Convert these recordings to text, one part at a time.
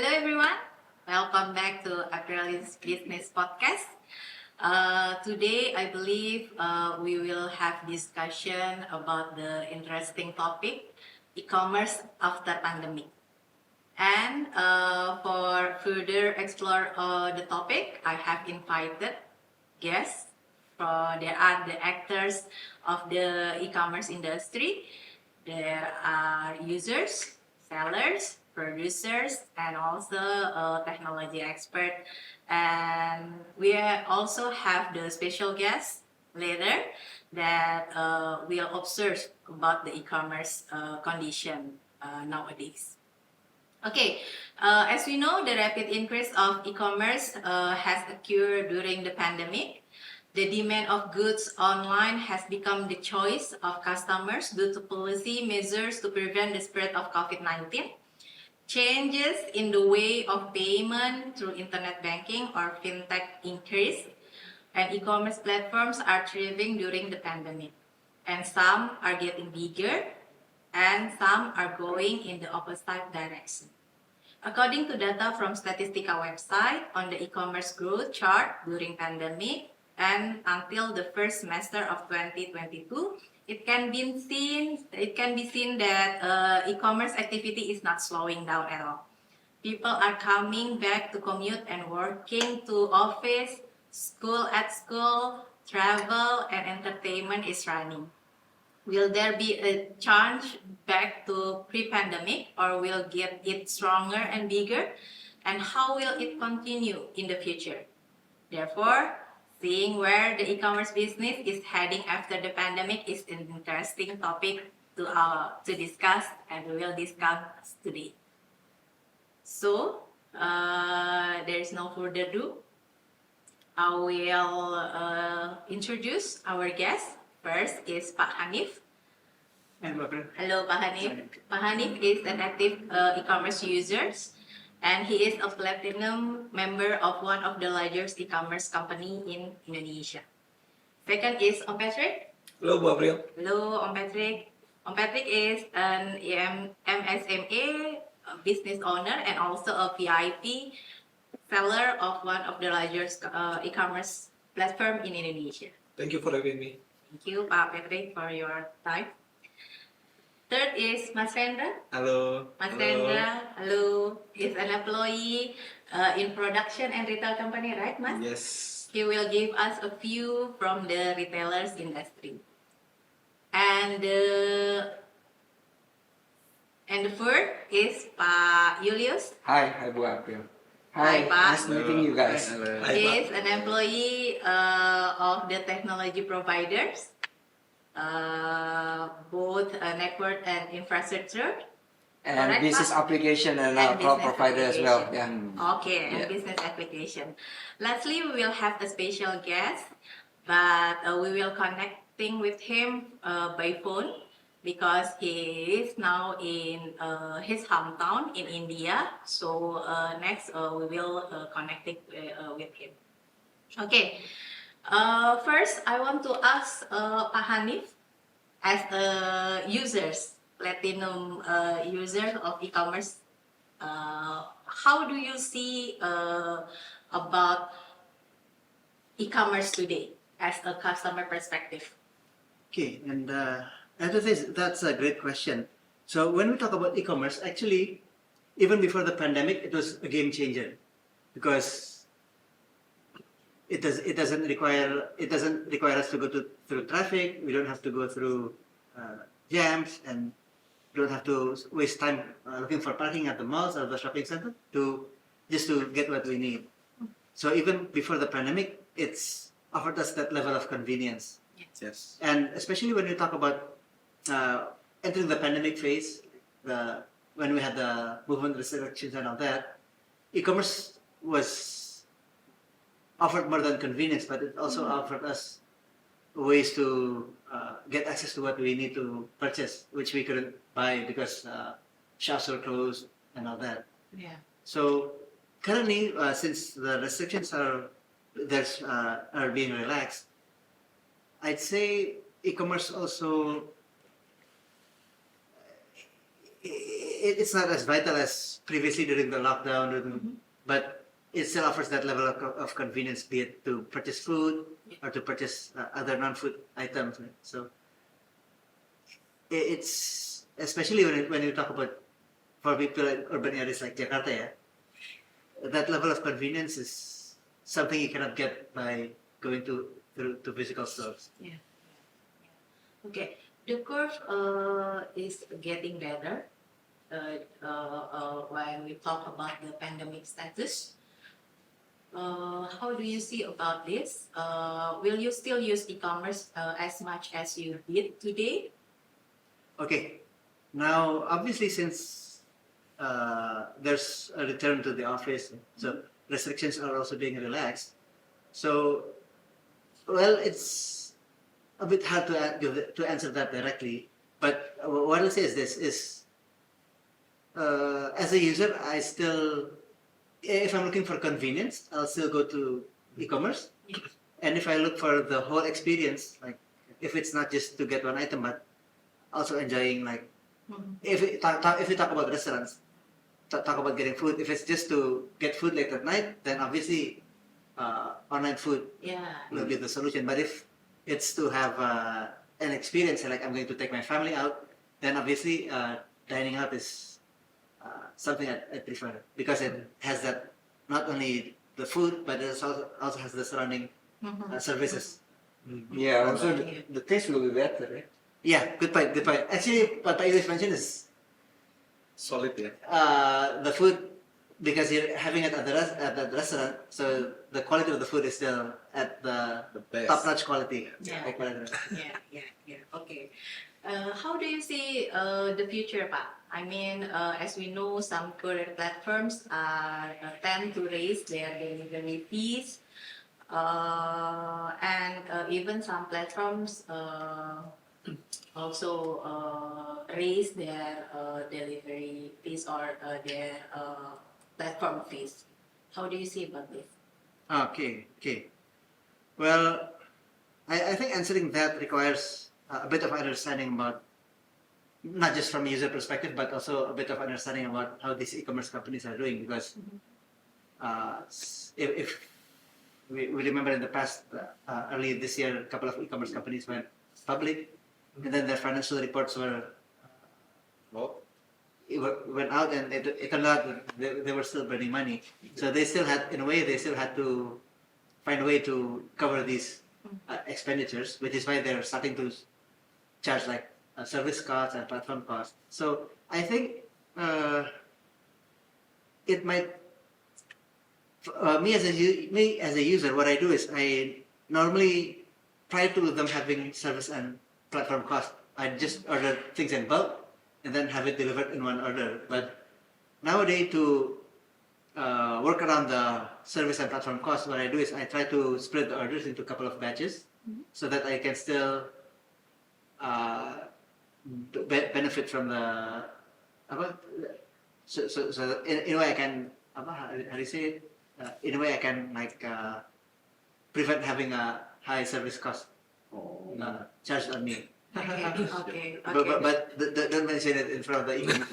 Hello everyone, welcome back to Aprilia's Business Podcast. Today I believe we will have discussion about the interesting topic, e-commerce after pandemic. And for further explore the topic, I have invited guests. There are the actors of the e-commerce industry. There are users, sellers, producers, and also technology expert. And we also have the special guest later that will observe about the e-commerce condition nowadays. Okay, as we know, the rapid increase of e-commerce has occurred during the pandemic. The demand of goods online has become the choice of customers due to policy measures to prevent the spread of COVID-19. Changes in the way of payment through internet banking or fintech increase, and e-commerce platforms are thriving during the pandemic. And some are getting bigger, and some are going in the opposite direction. According to data from Statistica website on the e-commerce growth chart during pandemic and until the first semester of 2022, it can be seen that e-commerce activity is not slowing down at all. People are coming back to commute and working to office, school at school, travel and entertainment is running. Will there be a change back to pre-pandemic, or will get it stronger and bigger? And how will it continue in the future? Therefore, seeing where the e-commerce business is heading after the pandemic is an interesting topic to discuss, and we will discuss today. So, there is no further ado. I will introduce our guest. First is Pak Hanif. Hello, Pak Hanif. Pak Hanif is an active e-commerce user, and he is a platinum member of one of the largest e-commerce company in Indonesia. Second is Om Patrick. Hello, Bu April. Hello, Om Patrick. Om Patrick is an MSME business owner and also a VIP seller of one of the largest e-commerce platform in Indonesia. Thank you for having me. Thank you, Pak Patrick, for your time. Third is Mas Rendra. Hello. Mas Rendra, hello. Is an employee in production and retail company, right, Mas? Yes. He will give us a few from the retailers industry. And the fourth is Pak Yulius. Hi Bu April. Hi, Pak. Nice meeting you guys. Hello. He is an employee of the technology providers, both network and infrastructure. And Correct, business Pak? application and And cloud business provider as well. application. Yeah. Okay, and Yeah. business application. Lastly, we will have a special guest, but we will connecting with him by phone because he is now in his hometown in India. So next we will connect with him. Okay. First, I want to ask Pak Hanif, as a platinum user of e-commerce, how do you see about e-commerce today as a customer perspective? Okay, and that's a great question. So when we talk about e-commerce, actually, even before the pandemic, it was a game changer because it doesn't require us to go through traffic. We don't have to go through jams, and don't have to waste time looking for parking at the malls or the shopping center just to get what we need. So even before the pandemic, it's offered us that level of convenience. Yes. And especially when you talk about entering the pandemic phase, when we had the movement restrictions and all that, e-commerce was offered more than convenience, but it also offered us ways to get access to what we need to purchase, which we couldn't buy because shops were closed and all that. Yeah. So currently, since the restrictions are being relaxed, I'd say e-commerce also it's not as vital as previously during the lockdown, but it still offers that level of convenience, be it to purchase food or to purchase other non-food items. Right? So it's especially when you talk about for people in urban areas like Jakarta, yeah, that level of convenience is something you cannot get by going to physical stores. Yeah. Okay. The curve is getting better when we talk about the pandemic status. How do you see about this? Will you still use e-commerce as much as you did today? Okay, now obviously since there's a return to the office, so restrictions are also being relaxed. So, well, it's a bit hard to answer that directly. But what I'll say is this: as a user, I still, if I'm looking for convenience, I'll still go to e-commerce. Yes. And if I look for the whole experience, like if it's not just to get one item, but also enjoying like if we talk about restaurants, talk about getting food. If it's just to get food late at night, then obviously online food will be the solution. But if it's to have an experience, like I'm going to take my family out, then obviously dining out is something I prefer because it has that not only the food, but it also has the surrounding services. Yeah, also the taste will be better, right? Yeah, good point. Actually, what Yulius mentioned is Solid, yeah. the food, because you're having it at the restaurant, so the quality of the food is still at the best. top-notch quality. Yeah. Okay. How do you see the future, Pak? I mean, as we know, some courier platforms tend to raise their delivery fees, and even some platforms also raise their delivery fees or their platform fees. How do you see about this? Okay. Well, I think answering that requires a bit of understanding about, not just from a user perspective, but also a bit of understanding about how these e-commerce companies are doing. Because if we remember in the past, early this year, a couple of e-commerce companies went public, and then their financial reports went out, and it turned out that they were still burning money. So they still had to find a way to cover these expenditures, which is why they're starting to charge like service costs and platform costs. So I think it might. Me as a user, what I do is I normally, prior to them having service and platform cost, I just order things in bulk and then have it delivered in one order. But nowadays, to work around the service and platform cost, what I do is I try to spread the orders into a couple of batches so that I can still benefit from the. So in a way I can, how do you say it? In a way I can prevent having a high service cost charged on me. Okay. But don't mention it in front of the e-commerce.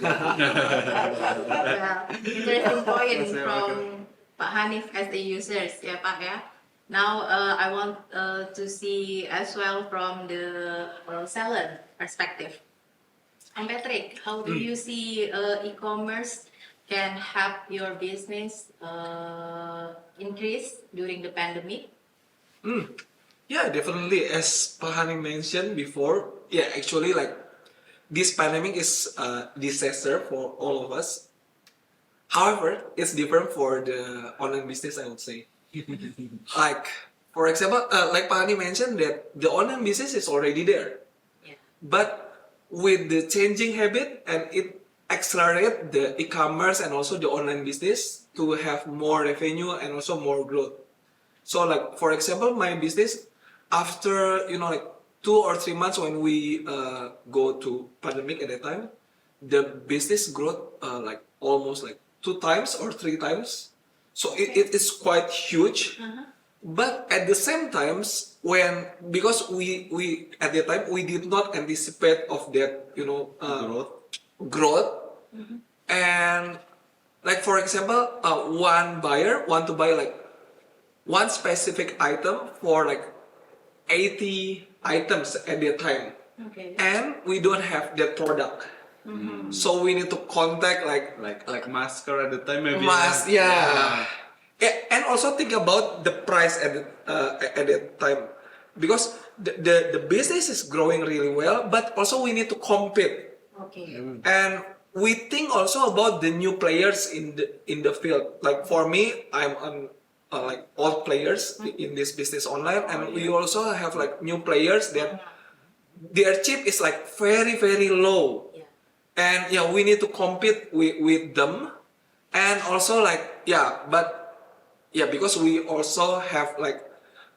Well, interesting point Yes, from Pak Hanif as the users, ya Pak ya. Now I want to see as well from the seller perspective. Patrick, how do you see e-commerce can help your business increase during the pandemic? Yeah, definitely. As Pak Hanif mentioned before, yeah, actually, like this pandemic is a disaster for all of us. However, it's different for the online business, I would say. Like, for example, like Pak Hanif mentioned that the online business is already there, but with the changing habit, and it accelerate the e-commerce and also the online business to have more revenue and also more growth. So like, for example, my business, after, like 2 or 3 months when we go to pandemic at that time, the business growth like almost like 2 times or 3 times. So it is quite huge. But at the same times, because we at that time we did not anticipate of that growth, and Like for example, one buyer want to buy like one specific item for like 80 items at a time, Okay. and we don't have that product. So we need to contact Like masker at the time maybe. Mas, yeah. And also think about the price at that time, because the business is growing really well, but also we need to compete, Okay. and we think also about the new players in the field. Like for me, I'm on like old players in this business online, and we also have like new players that their chip is like very low. Yeah. And yeah, we need to compete with them, and also like because we also have like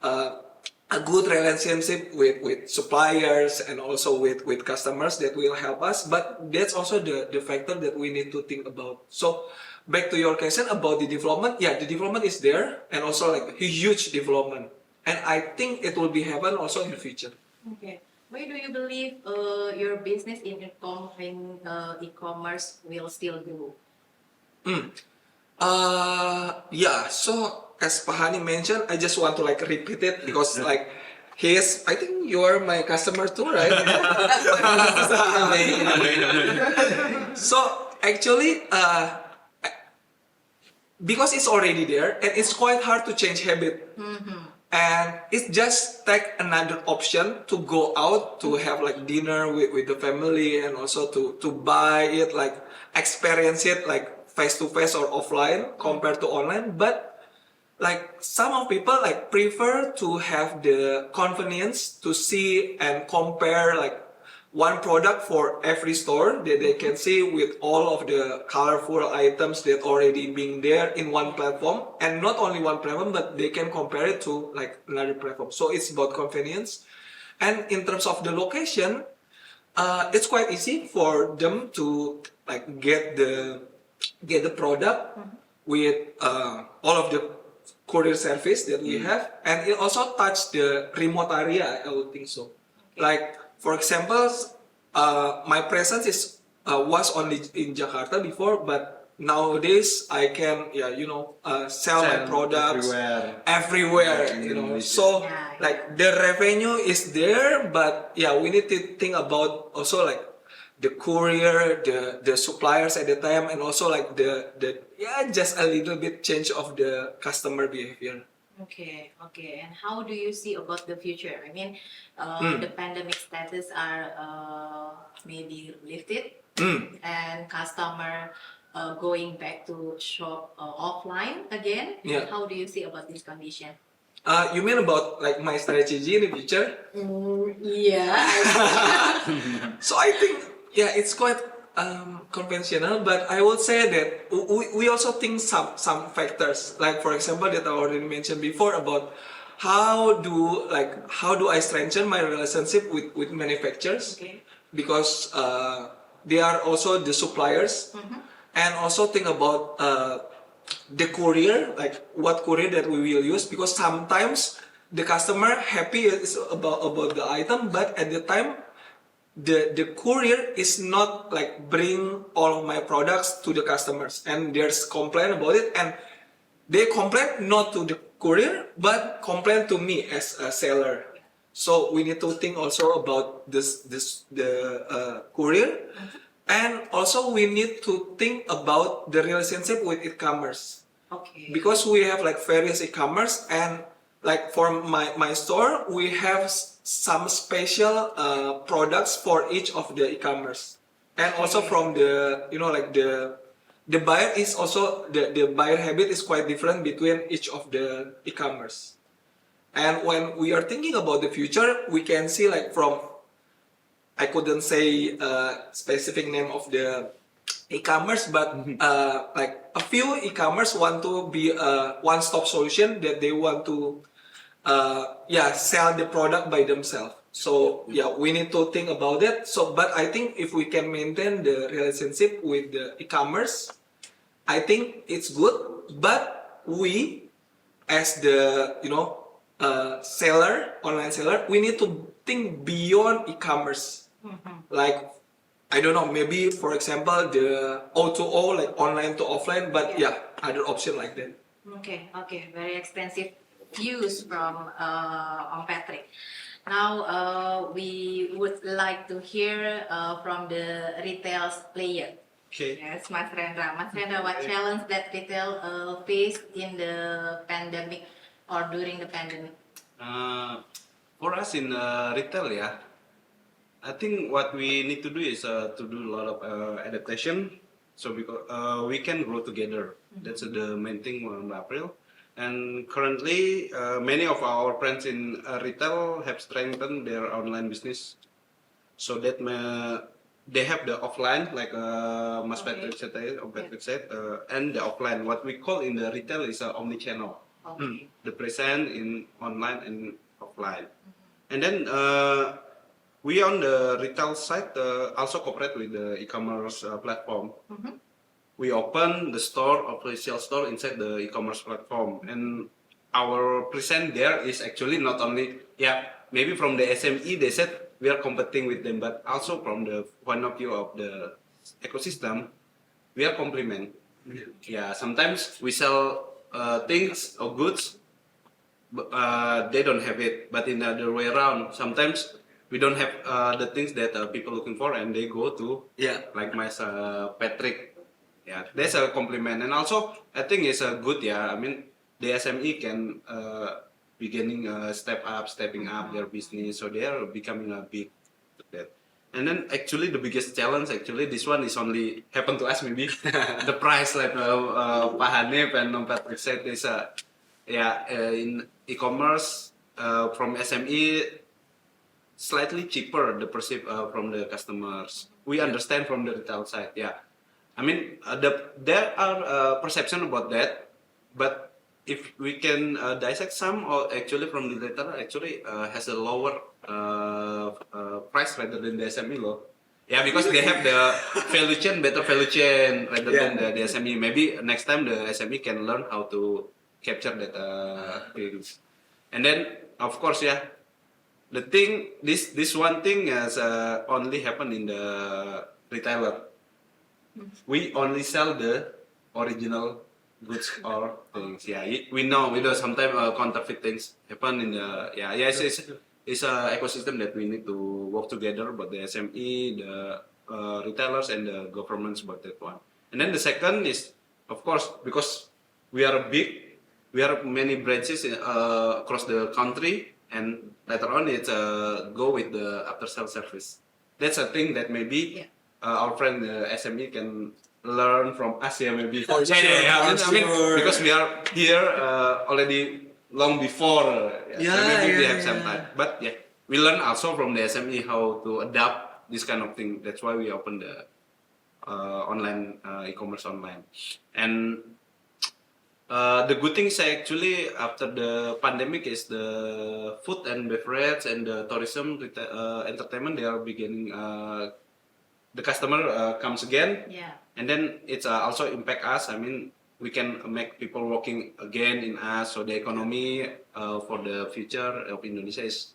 a good relationship with suppliers and also with customers that will help us. But that's also the factor that we need to think about. So back to your question about the development, the development is there, and also like a huge development, and I think it will be happen also in the future. Okay. Why do you believe your business in e-commerce will still grow? So as Pahani mentioned, I just want to like repeat it because like I think you are my customer too, right? So actually, because it's already there and it's quite hard to change habit. And it just take another option to go out to have like dinner with the family, and also to buy it, like experience it like face to face or offline compared to online. But like some of people like prefer to have the convenience to see and compare like one product for every store that they can see with all of the colorful items that already being there in one platform, and not only one platform, but they can compare it to like another platform. So it's about convenience. And in terms of the location, it's quite easy for them to like get the product with all of the courier service that we have, and it also touch the remote area, I would think so. Like for example, my presence was only in Jakarta before, but nowadays I can sell my products everywhere. So Yeah. like the revenue is there, but we need to think about also like the courier, the suppliers at the time, and also like the just a little bit change of the customer behavior. Okay. And how do you see about the future? I mean, the pandemic status are maybe lifted, and customer going back to shop offline again. Yeah. How do you see about this condition? You mean about like my strategy in the future? Yeah. So I think it's quite conventional, but I would say that we also think some factors, like for example that I already mentioned before about how do I strengthen my relationship with manufacturers, Okay. because they are also the suppliers, and also think about the courier, like what courier that we will use, because sometimes the customer happy is about the item, but at the time the courier is not like bring all of my products to the customers, and there's complaint about it, and they complain not to the courier but complain to me as a seller. So we need to think also about the courier, and also we need to think about the relationship with e-commerce, Okay. because we have like various e-commerce, and like for my store we have some special products for each of the e-commerce, and also from the the buyer is also the buyer habit is quite different between each of the e-commerce. And when we are thinking about the future, we can see like from, I couldn't say specific name of the e-commerce, but like a few e-commerce want to be a one-stop solution, that they want to sell the product by themselves. So we need to think about it. So, but I think if we can maintain the relationship with the e-commerce, I think it's good. But we, as the seller, online seller, we need to think beyond e-commerce. Like I don't know, maybe for example the O2O, like online to offline, but Yeah. other option like that. Okay, very extensive views from on Patrick. Now we would like to hear from the retail player. Okay. Yes, Mas Rendra. Mas Rendra, what challenge that retail faced in the pandemic or during the pandemic? For us in retail, yeah, I think what we need to do is to do a lot of adaptation, so because we can grow together. That's the main thing on April. And currently, many of our friends in retail have strengthened their online business, so that they have the offline, like Mas Okay. Patrick said, and the offline. What we call in the retail is omni-channel. Okay. The present in online and offline. And then we on the retail side also cooperate with the e-commerce platform. We open the store, official store inside the e-commerce platform, and our present there is actually not only maybe from the SME they said we are competing with them, but also from the point of view of the ecosystem we are complement. Yeah, sometimes we sell things or goods, they don't have it, but in the other way around, sometimes we don't have the things that people looking for, and they go to like my Patrick. Yeah, that's a compliment, and also I think it's a good. Yeah, I mean the SME can beginning stepping up their business, so they are becoming a big that. And then actually the biggest challenge this one is only happen to us maybe the price like Pak Hanif and Patrick said is in e-commerce from SME slightly cheaper the perceive from the customers. We understand from the retail side, I mean there are perception about that, but if we can dissect some, or actually from the retailer actually has a lower price rather than the SME low. Yeah, because they have the value chain, better value chain rather than the SME. Maybe next time the SME can learn how to capture that things. And then of course, the thing this one thing has only happened in the retailer. We only sell the original goods or things. Yeah, we know sometimes counterfeit things happen in the it's a ecosystem that we need to work together. But the SME, the retailers, and the governments about that one. And then the second is of course because we are big, we have many branches across the country, and later on it's go with the after sale service. That's a thing that maybe our friend the SME can learn from us, maybe. For sure. I mean, because we are here already long before. So maybe we have some time. But we learn also from the SME how to adapt this kind of thing. That's why we open the online e-commerce online. And the good thing is actually after the pandemic is the food and beverage and the tourism entertainment, they are beginning. The customer comes again, and then it's also impact us. I mean, we can make people working again in us, so the economy for the future of Indonesia is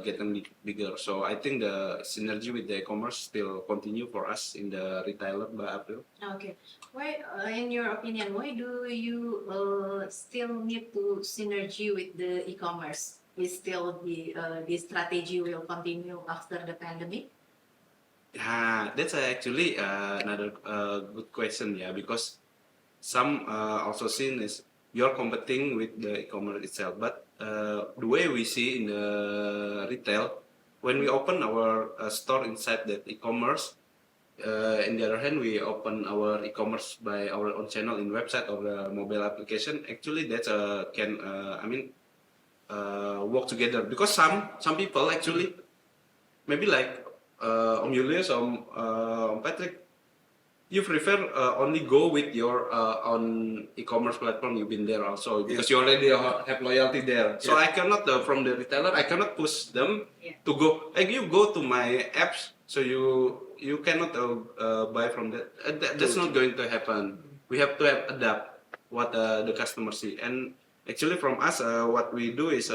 getting bigger. So I think the synergy with the e-commerce still continue for us in the retailer by April. Okay. Why, in your opinion, why do you still need to synergy with the e-commerce? Is still the strategy will continue after the pandemic? Yeah, that's actually another good question, because some also seen is you're competing with the e-commerce itself, but the way we see in the retail, when we open our store inside that e-commerce, on the other hand, we open our e-commerce by our own channel in website or the mobile application. Actually, that's can work together, because some people actually maybe like Yulius or Patrick, you prefer only go with your own e-commerce platform. You've been there also because you already have loyalty there. So I cannot from the retailer, I cannot push them to go. Like you go to my apps, so you cannot buy from that. That's not going to happen. We have to adapt what the customer see. And actually, from us, what we do is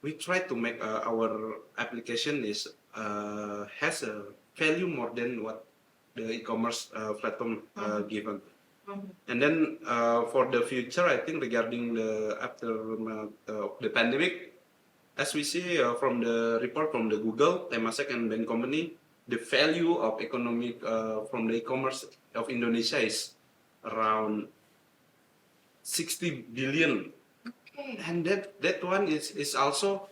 we try to make our application is has a value more than what the e-commerce platform given. And then for the future, I think regarding the aftermath of the pandemic, as we see from the report from the Google, Temasek, and Bank Company, the value of economic from the e-commerce of Indonesia is around 60 billion. Okay. And that one is also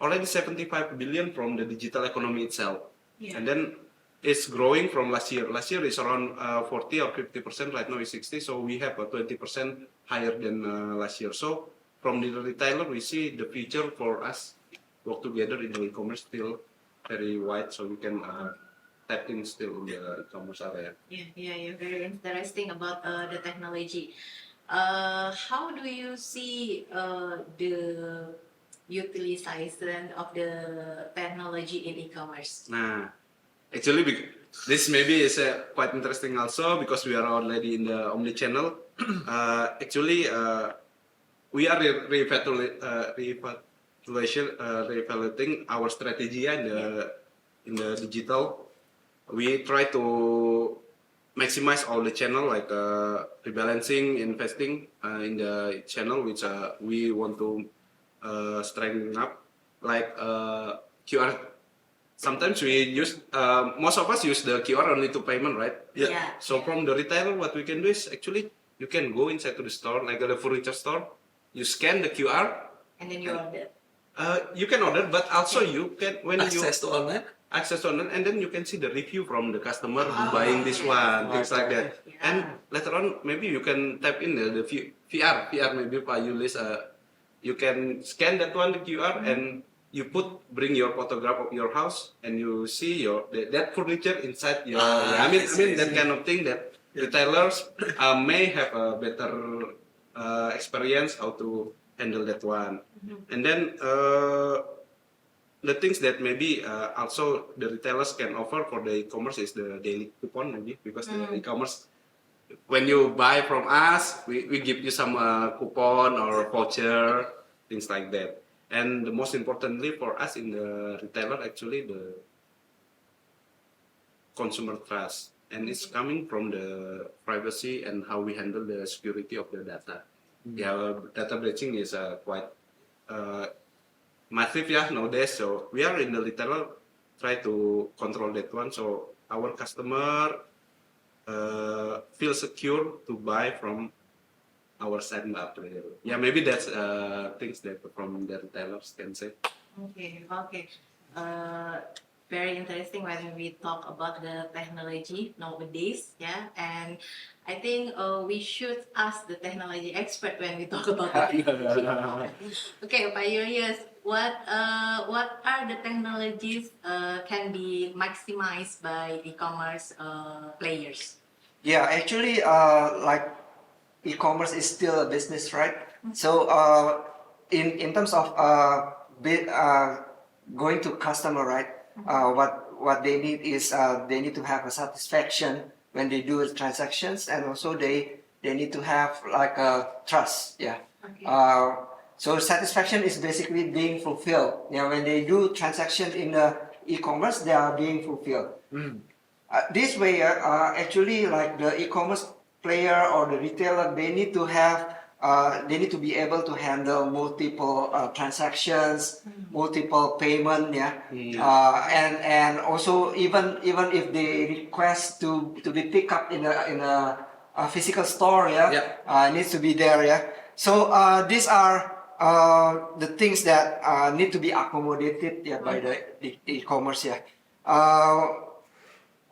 already 75 billion from the digital economy itself. Yeah. And then it's growing from last year. Last year is around 40 or 50%. Right now it's 60. So we have a 20% higher than last year. So from the retailer, we see the future for us work together in the e-commerce still very wide. So we can tap in still in the e-commerce area. Yeah. Very interesting about the technology. How do you see the utilization of the technology in e-commerce? Nah, actually, this maybe is quite interesting also because we are already in the omni-channel. Actually, we are reevaluating our strategy in the digital. We try to maximize all the channel, like rebalancing, investing in the channel which we want to strengthen up, like QR. Sometimes we use, most of us use the QR only to payment, right? Yeah. So from the retailer, what we can do is actually you can go inside to the store, like the furniture store. You scan the QR. And then you order. You can order, but also you can Access to online. access online, and then you can see the review from the customer who buying this one, things like that. Yeah. And later on, maybe you can tap in the VR maybe Pak Yulius, you can scan that one, the QR, and you bring your photograph of your house, and you see that furniture inside your. I mean that kind of thing that retailers may have a better experience how to handle that one. And then the things that maybe also the retailers can offer for the e-commerce is the daily coupon, maybe, because the e-commerce, when you buy from us, we give you some coupon or voucher, things like that. And the most importantly for us in the retailer, actually the consumer trust, and it's coming from the privacy and how we handle the security of the data. Yeah, data breaching is quite massive nowadays. So we are in the retailer try to control that one. So our customer feel secure to buy from our side in Aprilia. Yeah, maybe that's things that from the retailers can say. Okay. Very interesting when we talk about the technology nowadays, yeah. And I think we should ask the technology expert when we talk about the technology. Okay, Pak Yulius, what are the technologies can be maximized by e-commerce players? Yeah, actually, like e-commerce is still a business, right? So, in terms of going to customer, right? What they need is they need to have a satisfaction when they do transactions, and also they need to have like a trust. Yeah. Okay. So satisfaction is basically being fulfilled. Yeah, when they do transactions in the e-commerce, they are being fulfilled. This way, actually, like the e-commerce player or the retailer, they need to have, they need to be able to handle multiple transactions, multiple payment, and also even if they request to be picked up in a physical store, needs to be there, So these are the things that need to be accommodated, by the e-commerce,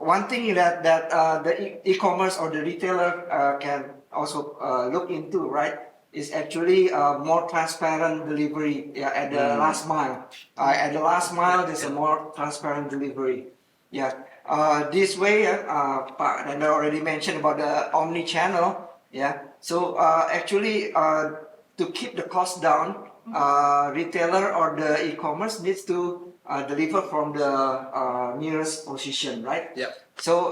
One thing that the e-commerce or the retailer can also look into, right, is actually more transparent delivery at the last mile. At the last mile, there's a more transparent delivery. This way, Pak Rendra already mentioned about the omni-channel. So actually, to keep the cost down, retailer or the e-commerce needs to deliver from the nearest position, right? Yeah. So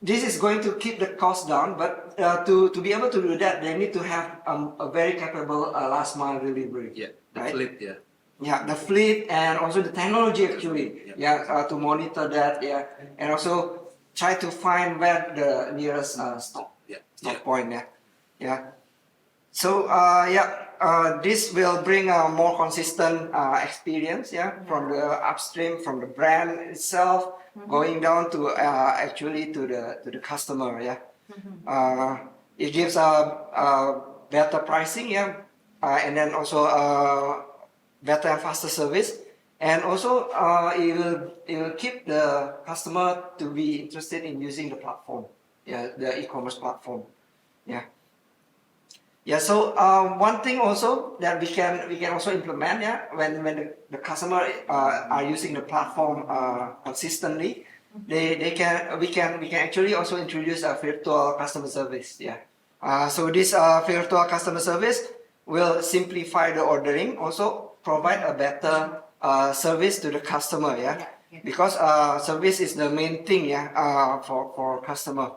this is going to keep the cost down, but to be able to do that, they need to have a very capable last mile delivery. Yeah, the right? fleet, yeah. Yeah, the fleet and also the technology actually. To monitor that. Yeah, and also try to find where the nearest stop point. Yeah. So this will bring a more consistent experience. From the upstream, from the brand itself, going down to actually to the customer. It gives a better pricing. And then also better and faster service, and also it will keep the customer to be interested in using the platform, the e-commerce platform. So one thing also that we can also implement, when the customer are using the platform consistently, we can actually also introduce a virtual customer service. So this virtual customer service will simplify the ordering, also provide a better service to the customer. Because service is the main thing. For customer.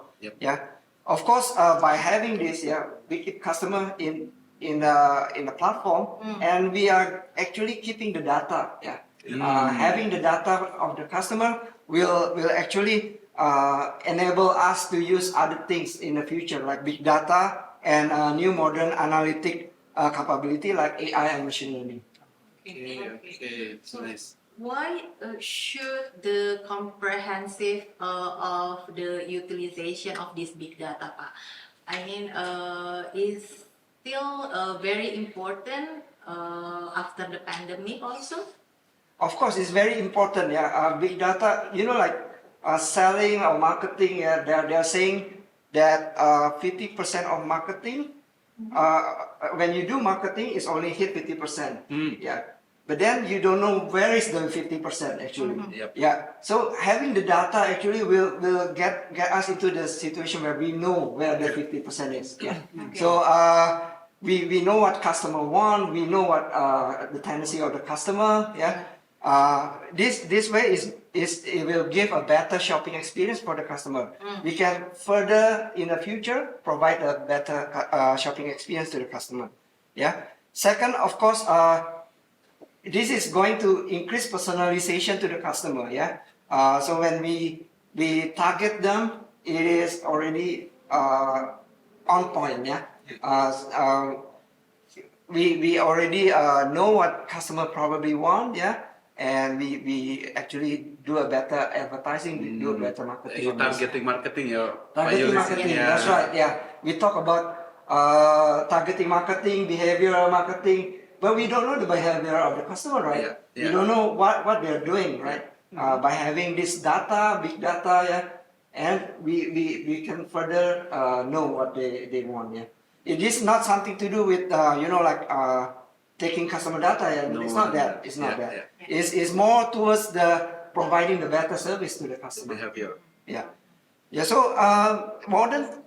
Of course, by having this, we keep customer in the platform, and we are actually keeping the data. Having the data of the customer will actually enable us to use other things in the future, like big data and new modern analytic capability like AI and machine learning. Okay. So Nice. why should the comprehensive of the utilization of this big data, Pak? I mean, is still very important after the pandemic also? Of course, it's very important. Big data. Like selling or marketing. They're saying that 50% of marketing. When you do marketing, it's only hit 50%. But then you don't know where is the 50% actually. So having the data actually will get us into the situation where we know where the 50% is. So we know what customer want. We know what the tendency of the customer. This way it will give a better shopping experience for the customer. We can further in the future provide a better shopping experience to the customer. Second, of course, this is going to increase personalization to the customer. So when we target them, it is already on point. We already know what customer probably want. And we actually do a better advertising, we do a better marketing. You targeting marketing, Targeting marketing, that's right. We talk about targeting marketing, behavioral marketing, but we don't know the behavior of the customer, right? We don't know what they're doing, right? By having this data, big data, and we can further know what they want. It is not something to do with taking customer data. No, it's not that. It's not that. It's more towards the providing the better service to the customer. Behavior. So modern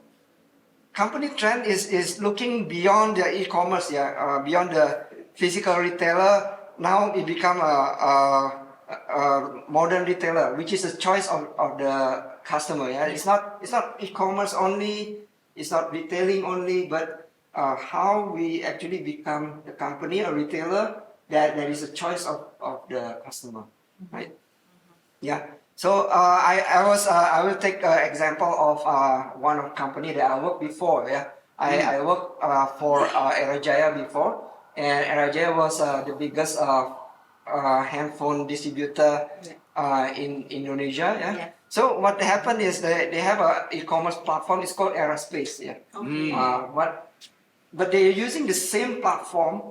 company trend is looking beyond the e-commerce. Beyond the physical retailer. Now it become a modern retailer, which is a choice of the customer. It's not e-commerce only. It's not retailing only, but how we actually become the company, a retailer, that there is a choice of the customer, right? So I will take an example of one of company that I worked before. I worked for Rendra Jaya before, and Rendra Jaya was the biggest handphone distributor in Indonesia. So what happened is they have a e-commerce platform. It's called Aerospace. But they are using the same platform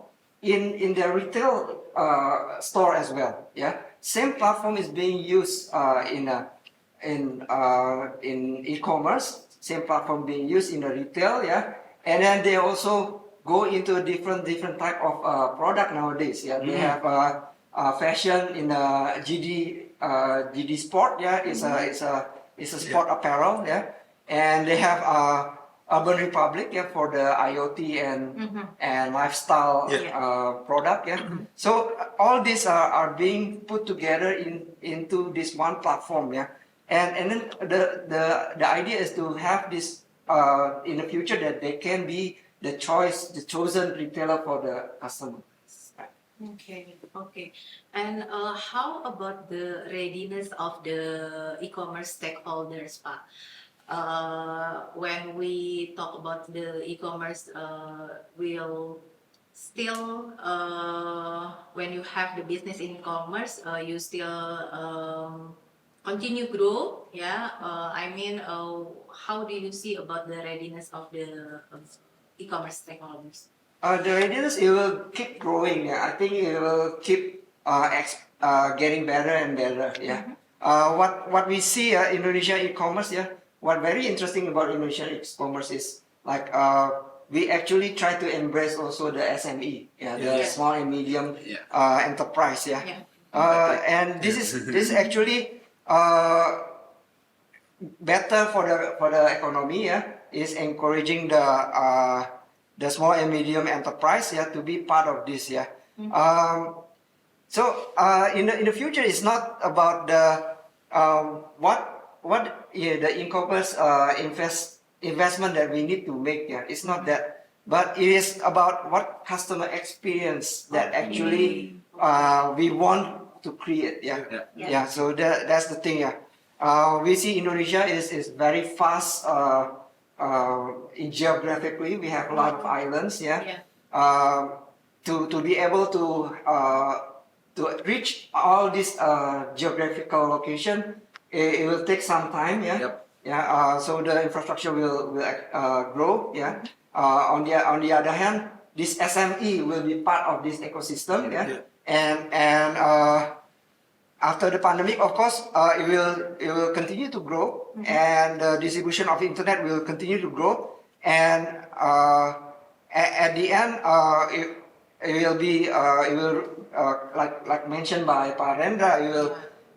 in their retail store as well. Same platform is being used in e-commerce. Same platform being used in the retail. And then they also go into a different type of product nowadays. They have fashion in GD Sport. It's a sport apparel. And they have Urban Republic for the IoT and lifestyle product. So all these are being put together into this one platform. And then the idea is to have this in the future that they can be the chosen retailer for the customer. Okay, okay. And how about the readiness of the e-commerce stakeholders, Pak? When we talk about the e-commerce, will still when you have the business in commerce, you still continue grow, yeah. I mean, how do you see about the readiness of the e-commerce stakeholders? The readiness, it will keep growing. Yeah. I think it will keep getting better and better. Yeah. What we see Indonesia e-commerce. Yeah. What very interesting about Indonesian e-commerce is like we actually try to embrace also the SME. Yeah. The small and medium enterprise. Yeah. And this is actually better for the economy. Yeah. Is encouraging the small and medium enterprise to be part of this. Yeah. So in the future, it's not about the the e-commerce investment that we need to make. Yeah, it's not that, but it is about what customer experience that actually we want to create. Yeah. So that's the thing. Yeah. We see Indonesia is very fast. Geographically, we have a lot of islands. To be able to reach all this geographical location, it will take some time. So the infrastructure will grow. On the other hand, this SME will be part of this ecosystem. And after the pandemic, of course, it will continue to grow, and the distribution of internet will continue to grow, and at the end, it will like mentioned by Pak Rendra,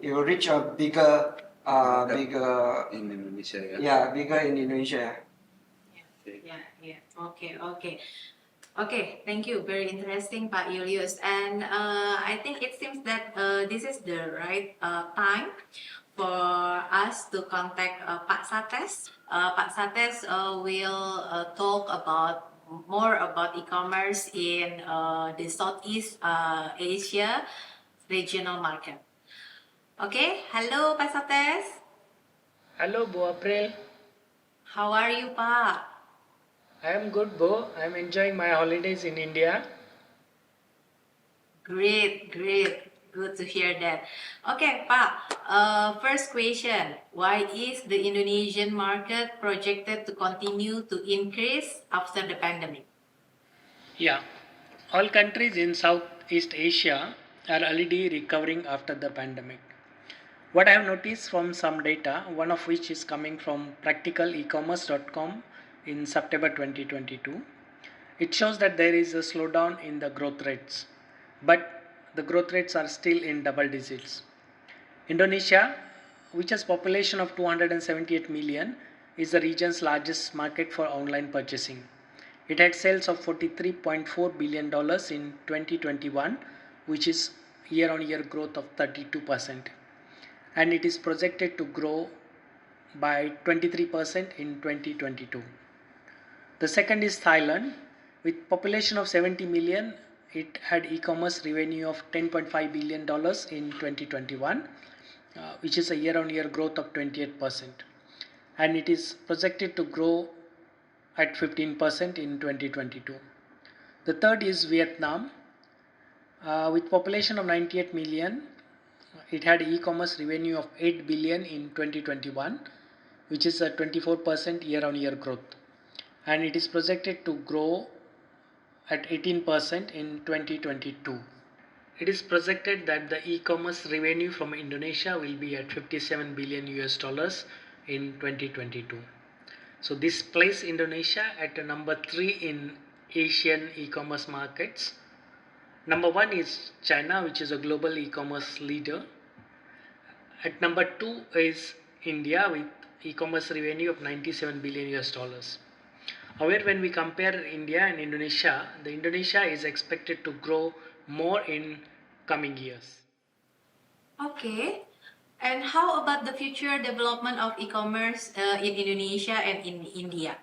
it will reach a bigger in Indonesia. Bigger in Indonesia. Okay, thank you. Very interesting, Pak Yulius. And I think it seems that this is the right time for us to contact Pak Satesh. Pak Satesh will talk more about e-commerce in the Southeast Asia regional market. Okay, hello, Pak Satesh. Hello, Bo April. How are you, Pak? I am good, Bo. I am enjoying my holidays in India. Great. Good to hear that. Okay, Pak. First question: why is the Indonesian market projected to continue to increase after the pandemic? Yeah, all countries in Southeast Asia are already recovering after the pandemic. What I have noticed from some data, one of which is coming from practicalecommerce.com in September 2022, it shows that there is a slowdown in the growth rates, but the growth rates are still in double digits. Indonesia, which has population of 278 million, is the region's largest market for online purchasing. It had sales of $43.4 billion in 2021, which is year-on-year growth of 32%. And it is projected to grow by 23% in 2022. The second is Thailand. With population of 70 million, it had e-commerce revenue of $10.5 billion in 2021, which is a year-on-year growth of 28%. And it is projected to grow at 15% in 2022. The third is Vietnam. With population of 98 million, it had e-commerce revenue of 8 billion in 2021, which is a 24% year-on-year growth. And it is projected to grow at 18% in 2022. It is projected that the e-commerce revenue from Indonesia will be at $57 billion in 2022. So this places Indonesia at number 3 in Asian e-commerce markets. Number 1 is China, which is a global e-commerce leader. At number 2 is India with e-commerce revenue of $97 billion. However, when we compare India and Indonesia, the Indonesia is expected to grow more in coming years. Okay. And how about the future development of e-commerce in Indonesia and in India?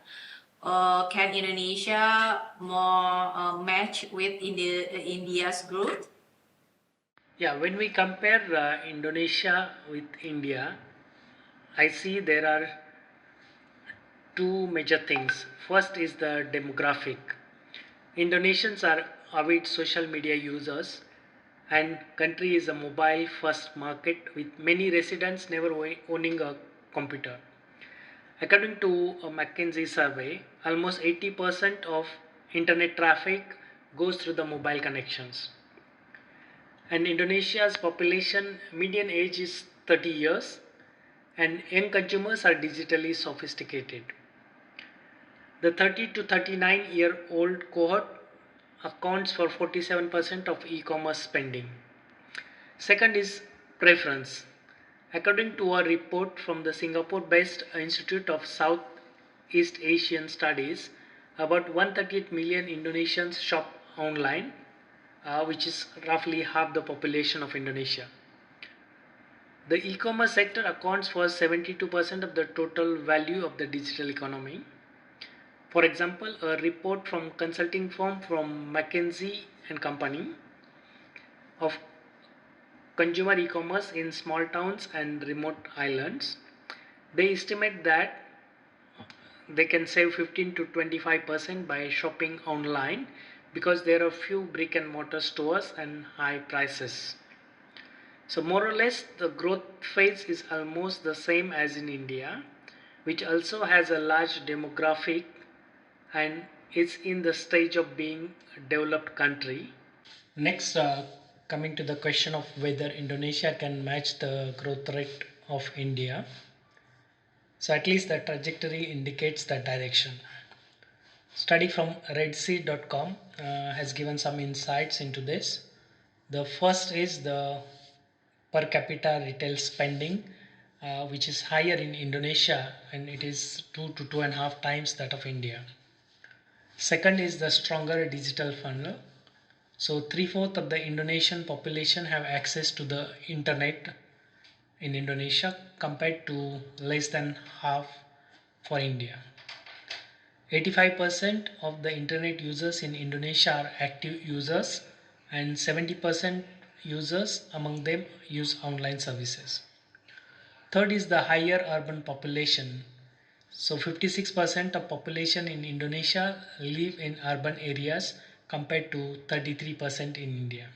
Can Indonesia more match with India's growth? Yeah, when we compare Indonesia with India, I see there are two major things. First is the demographic. Indonesians are avid social media users, and country is a mobile first market with many residents never owning a computer. According to a McKinsey survey, almost 80% of internet traffic goes through the mobile connections. And Indonesia's population median age is 30 years, and young consumers are digitally sophisticated. The 30 to 39-year-old cohort accounts for 47% of e-commerce spending. Second is preference. According to a report from the Singapore-based Institute of Southeast Asian Studies, about 138 million Indonesians shop online, which is roughly half the population of Indonesia. The e-commerce sector accounts for 72% of the total value of the digital economy. For example, a report from consulting firm from McKinsey and Company of consumer e-commerce in small towns and remote islands, they estimate that they can save 15 to 25% by shopping online because there are few brick and mortar stores and high prices. So more or less the growth phase is almost the same as in India, which also has a large demographic and is in the stage of being a developed country. Next, coming to the question of whether Indonesia can match the growth rate of India. So at least the trajectory indicates the direction. Study from redseed.com has given some insights into this. The first is the per capita retail spending, which is higher in Indonesia, and it is 2 to 2.5 times that of India. Second is the stronger digital funnel. So 3/4 of the Indonesian population have access to the internet in Indonesia compared to less than half for India. 85% of the internet users in Indonesia are active users, and 70% users among them use online services. Third is the higher urban population. So 56% of population in Indonesia live in urban areas compared to 33% in India.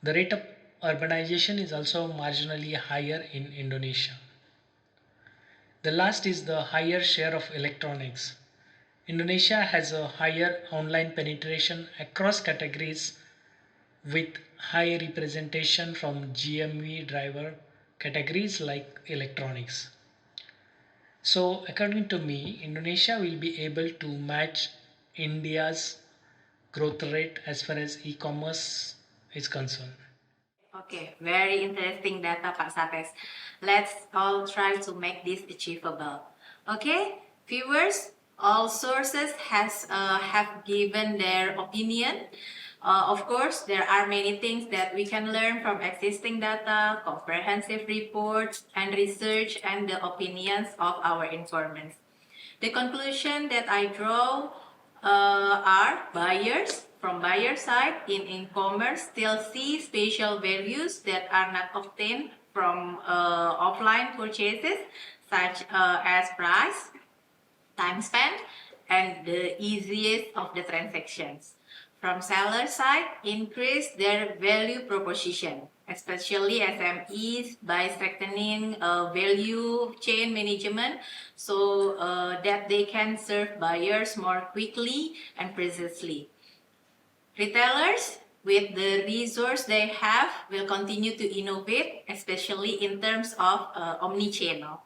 The rate of urbanization is also marginally higher in Indonesia. The last is the higher share of electronics. Indonesia has a higher online penetration across categories with high representation from GMV driver categories like electronics. So according to me, Indonesia will be able to match India's growth rate as far as e-commerce is concerned. Okay, very interesting data, Pak Satesh. Let's all try to make this achievable. Okay, viewers, all sources have given their opinion. Of course, there are many things that we can learn from existing data, comprehensive reports, and research, and the opinions of our informants. The conclusion that I draw are buyers. From buyer side in e-commerce still see special values that are not obtained from offline purchases, such as price, time spent, and the easiest of the transactions. From seller side, increase their value proposition, especially SMEs, by strengthening value chain management so that they can serve buyers more quickly and precisely. Retailers, with the resource they have, will continue to innovate, especially in terms of omni-channel.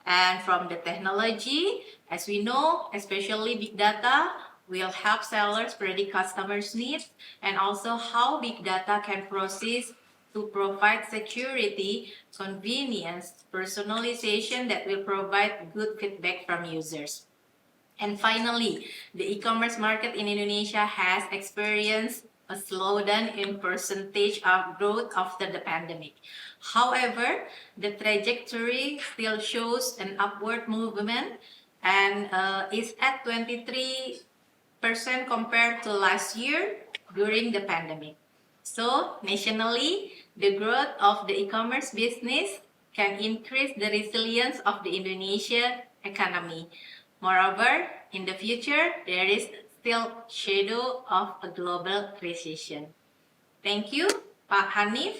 And from the technology, as we know, especially big data will help sellers predict customers' needs and also how big data can process to provide security, convenience, personalization that will provide good feedback from users. And finally, the e-commerce market in Indonesia has experienced a slowdown in percentage of growth after the pandemic. However, the trajectory still shows an upward movement and is at 23% compared to last year during the pandemic. So, nationally, the growth of the e-commerce business can increase the resilience of the Indonesia economy. Moreover, in the future, there is still shadow of a global recession. Thank you, Pak Hanif,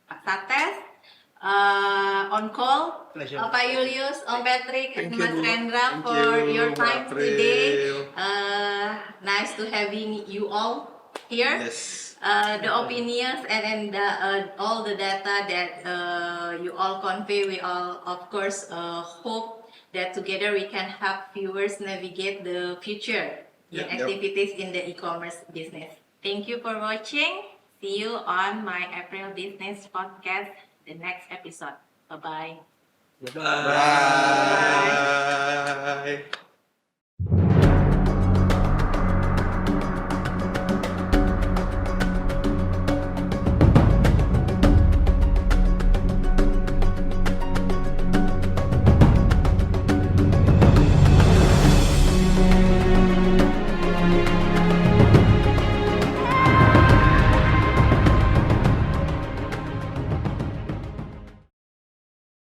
Pak Satesh, on call, Pleasure. Pak Yulius, Om Patrick, and Thank you, Mas Bu. Rendra Thank for you, your Bu time April. today. Nice to having you all here. Yes. The opinions and all the data that you all convey, we all of course hope that together we can help viewers navigate the future in Yep. activities in the e-commerce business. Thank you for watching. See you on my April Business Podcast, the next episode. Bye-bye. Bye. Bye.